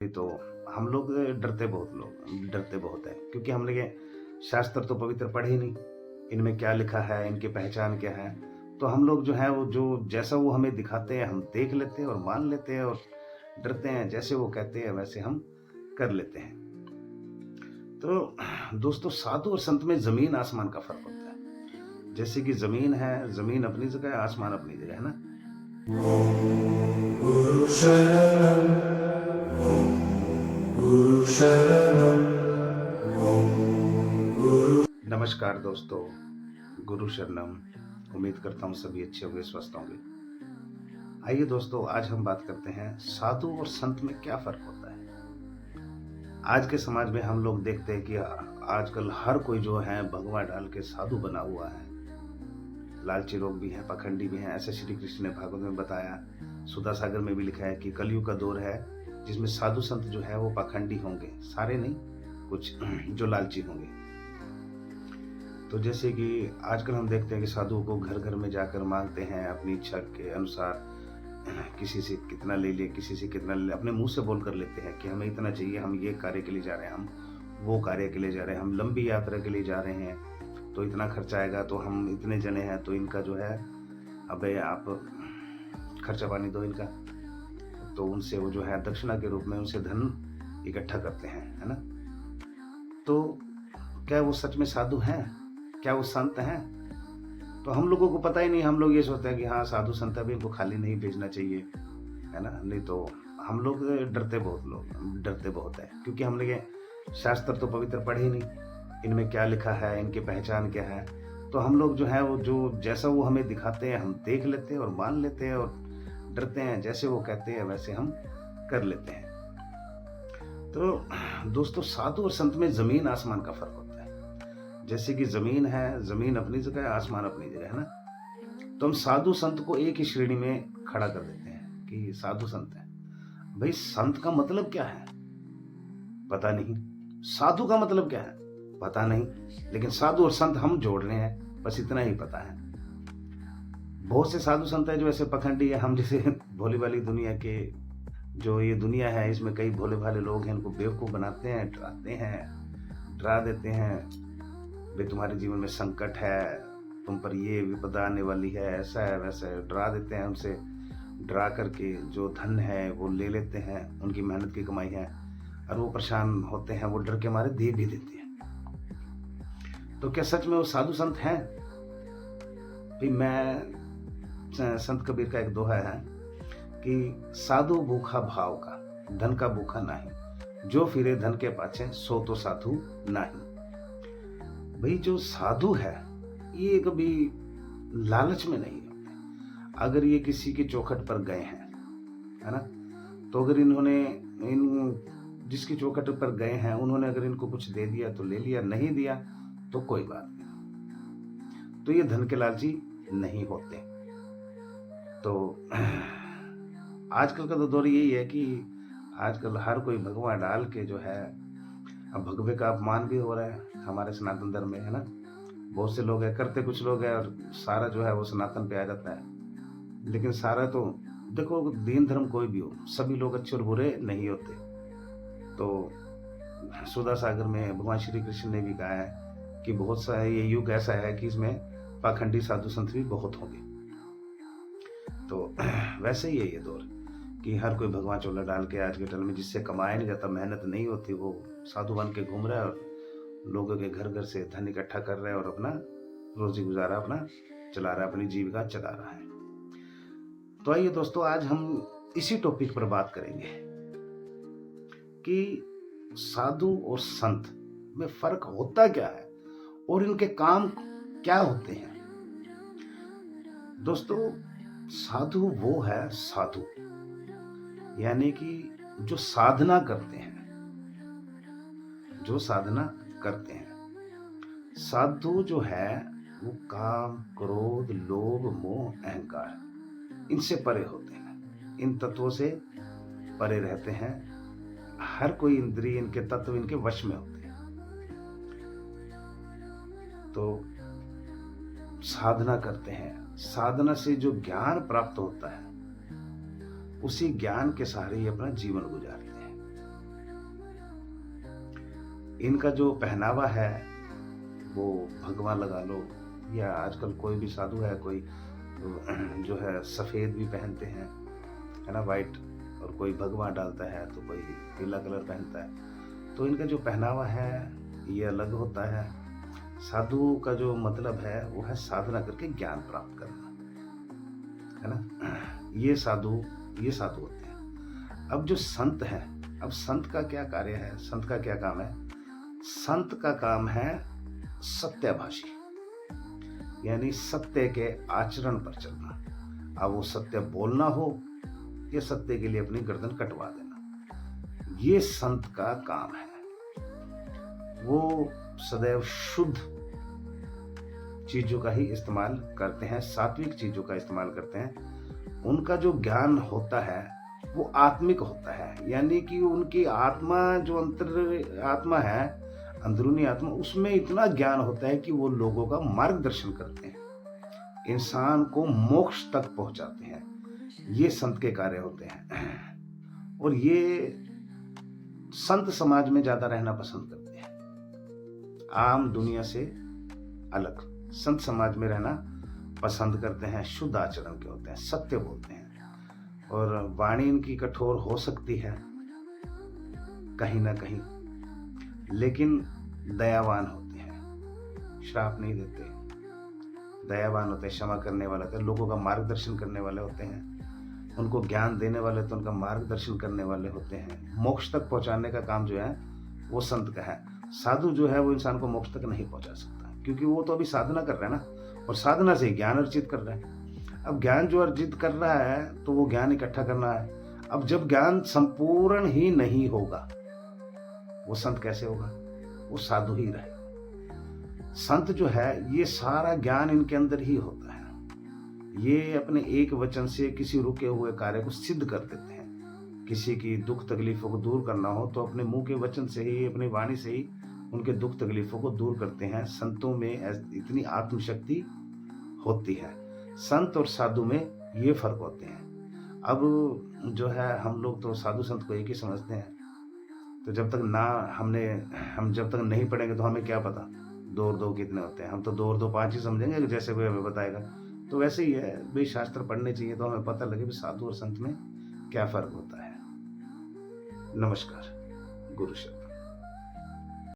तो हम लोग डरते बहुत हैं, क्योंकि हमने ये शास्त्र तो पवित्र पढ़े ही नहीं। इनमें क्या लिखा है, इनकी पहचान क्या है। तो हम लोग जो है वो जो जैसा वो हमें दिखाते हैं हम देख लेते हैं और मान लेते हैं और डरते हैं। जैसे वो कहते हैं वैसे हम कर लेते हैं। तो दोस्तों, साधु और संत में जमीन आसमान का फर्क होता है। जैसे कि जमीन है, जमीन अपनी जगह है, आसमान अपनी जगह है ना। Guru Sharanam, Guru Sharanam, Guru नमस्कार दोस्तों, गुरु शरणम। उम्मीद करता हूँ सभी अच्छे होंगे, स्वस्थ होंगे। आइए दोस्तों, आज हम बात करते हैं साधु और संत में क्या फर्क होता है। आज के समाज में हम लोग देखते हैं कि आजकल हर कोई जो है भगवा डाल के साधु बना हुआ है। लालची लोग भी हैं, पखंडी भी हैं। ऐसे श्री कृष्ण ने भागवत में बताया, सुधा सागर में भी लिखा है कि कलयुग का दौर है जिसमें साधु संत जो है वो पखंडी होंगे। सारे नहीं, कुछ जो लालची होंगे। तो जैसे कि आजकल हम देखते हैं कि साधुओं को घर घर में जाकर मांगते हैं अपनी इच्छा के अनुसार। किसी से कितना ले लिए, किसी से कितना ले लिए, अपने मुंह से बोल कर लेते हैं कि हमें इतना चाहिए, हम ये कार्य के लिए जा रहे हैं, हम वो कार्य के लिए जा रहे हैं, हम लंबी यात्रा के लिए जा रहे हैं, तो इतना खर्चा आएगा, तो हम इतने जने हैं तो इनका जो है, अबे आप खर्चा पानी दो इनका। तो उनसे वो जो है दक्षिणा के रूप में उनसे धन इकट्ठा करते हैं, है ना। तो क्या वो सच में साधु हैं? क्या वो संत हैं? तो हम लोगों को पता ही नहीं। हम लोग ये सोचते हैं कि हाँ, साधु संत है, भी इनको खाली नहीं भेजना चाहिए, है ना। नहीं तो हम लोग डरते बहुत है, क्योंकि हमने ये शास्त्र तो पवित्र पढ़े ही नहीं। इनमें क्या लिखा है, इनकी पहचान क्या है। तो हम लोग जो है वो जो जैसा वो हमें दिखाते हैं हम देख लेते हैं और मान लेते हैं और डरते हैं। जैसे वो कहते हैं वैसे हम कर लेते हैं। तो दोस्तों, साधु और संत में जमीन आसमान का फर्क होता है। जैसे कि जमीन है, जमीन अपनी जगह है, आसमान अपनी जगह है ना। तो हम साधु संत को एक ही श्रेणी में खड़ा कर देते हैं कि साधु संत है। भाई, संत का मतलब क्या है पता नहीं, साधु का मतलब क्या है पता नहीं, लेकिन साधु और संत हम जोड़ रहे हैं, बस इतना ही पता है। बहुत से साधु संत है जो ऐसे पखंडी है, हम जैसे भोली वाली दुनिया के, जो ये दुनिया है इसमें कई भोले भाले लोग हैं, इनको बेवकूफ बनाते हैं, डराते हैं, डरा देते हैं। भाई, तुम्हारे जीवन में संकट है, तुम पर ये विपदा आने वाली है, ऐसा है वैसा है, डरा देते हैं। उनसे डरा करके जो धन है वो ले लेते हैं, उनकी मेहनत की कमाई है, और वो परेशान होते हैं, वो डर के मारे दे भी देते हैं। तो क्या सच में वो साधु संत हैं? भाई, संत कबीर का एक दोहा है कि साधु भूखा भाव का, धन का भूखा नहीं, जो फिरे धन के पाछे सो तो साधु नहीं। भाई, जो साधु है ये कभी लालच में नहीं होते। अगर ये किसी की चौखट पर गए हैं, है ना, तो अगर इन्होंने इन जिसकी चौखट पर गए हैं उन्होंने अगर इनको कुछ दे दिया तो ले लिया, नहीं दिया तो कोई बात नहीं। तो ये धन के लालची नहीं होते। तो आजकल का तो दौर यही है कि आजकल हर कोई भगवा डाल के जो है, अब भगवे का अपमान भी हो रहा है हमारे सनातन धर्म में, है ना। बहुत से लोग हैं, करते कुछ लोग हैं, और सारा जो है वो सनातन पे आ जाता है। लेकिन सारा तो देखो, दीन धर्म कोई भी हो, सभी लोग अच्छे और बुरे नहीं होते। तो सुधा सागर में भगवान श्री कृष्ण ने भी कहा है कि बहुत सा ये युग ऐसा है कि इसमें पाखंडी साधु संत भी बहुत होंगे। तो वैसे ही है ये दौर कि हर कोई भगवान चोला डाल के आज के टाइम में, जिससे कमाया नहीं जाता, मेहनत नहीं होती, वो साधु बन के घूम रहा है और लोगों के घर घर से धन इकट्ठा कर रहा है और अपना रोजी गुजारा अपना चला रहा है, अपनी जीविका चला रहा है। तो आइए दोस्तों, आज हम इसी टॉपिक पर बात करेंगे कि साधु और संत में फर्क होता क्या है और इनके काम क्या होते हैं। दोस्तों, साधु वो है साधु, यानी कि जो साधना करते हैं, जो साधना करते हैं। साधु जो है वो काम, क्रोध, लोभ, मोह, अहंकार इनसे परे होते हैं, इन तत्वों से परे रहते हैं। हर कोई इंद्रिय, इनके तत्व इनके वश में होते हैं। तो साधना करते हैं, साधना से जो ज्ञान प्राप्त होता है उसी ज्ञान के सहारे ही अपना जीवन गुजारते हैं। इनका जो पहनावा है वो भगवा लगा लो, या आजकल कोई भी साधु है, कोई जो है सफ़ेद भी पहनते हैं, है ना, वाइट, और कोई भगवा डालता है तो कोई पीला कलर पहनता है। तो इनका जो पहनावा है ये अलग होता है। साधु का जो मतलब है वो है साधना करके ज्ञान प्राप्त करना, है ना। ये साधु होते हैं। अब जो संत है, अब संत का क्या कार्य है, संत का क्या काम है? संत का काम है सत्यभाषी, यानी सत्य के आचरण पर चलना। अब वो सत्य बोलना हो या सत्य के लिए अपनी गर्दन कटवा देना, ये संत का काम है। वो सदैव शुद्ध चीजों का ही इस्तेमाल करते हैं, सात्विक चीजों का इस्तेमाल करते हैं। उनका जो ज्ञान होता है वो आत्मिक होता है, यानी कि उनकी आत्मा, जो अंतर आत्मा है, अंदरूनी आत्मा, उसमें इतना ज्ञान होता है कि वो लोगों का मार्गदर्शन करते हैं, इंसान को मोक्ष तक पहुंचाते हैं। ये संत के कार्य होते हैं। और ये संत समाज में ज्यादा रहना पसंद करते हैं, आम दुनिया से अलग संत समाज में रहना पसंद करते हैं। शुद्ध आचरण के होते हैं, सत्य बोलते हैं, और वाणी इनकी कठोर हो सकती है कहीं ना कहीं, लेकिन दयावान होते हैं, श्राप नहीं देते, दयावान होते हैं, क्षमा करने वाले होते हैं, लोगों का मार्गदर्शन करने वाले होते हैं, उनको ज्ञान देने वाले तो उनका मार्गदर्शन करने वाले होते हैं। मोक्ष तक पहुंचाने का काम जो है वो संत का है। साधु जो है वो इंसान को मोक्ष तक नहीं पहुंचा सकता, क्योंकि वो तो अभी साधना कर रहा है ना, और साधना से ज्ञान अर्जित कर रहा है। अब ज्ञान जो अर्जित कर रहा है तो वो ज्ञान इकट्ठा करना है। अब जब ज्ञान संपूर्ण ही नहीं होगा, वो संत कैसे होगा? वो साधु ही रहेगा। संत जो है ये सारा ज्ञान इनके अंदर ही होता है। ये अपने एक वचन से किसी रुके हुए कार्य को सिद्ध कर देते हैं। किसी की दुख तकलीफों को दूर करना हो तो अपने मुंह के वचन से ही, अपनी वाणी से ही उनके दुख तकलीफों को दूर करते हैं। संतों में इतनी आत्मशक्ति होती है। संत और साधु में ये फर्क होते हैं। अब जो है हम लोग तो साधु संत को एक ही समझते हैं, तो जब तक हम जब तक नहीं पढ़ेंगे तो हमें क्या पता 2 और 2 कितने होते हैं। हम तो 2 और 2 5 ही समझेंगे, जैसे कोई हमें बताएगा। तो वैसे ही है भाई, शास्त्र पढ़ने चाहिए तो हमें पता लगे भी साधु और संत में क्या फर्क होता है। नमस्कार। गुरु शब्द।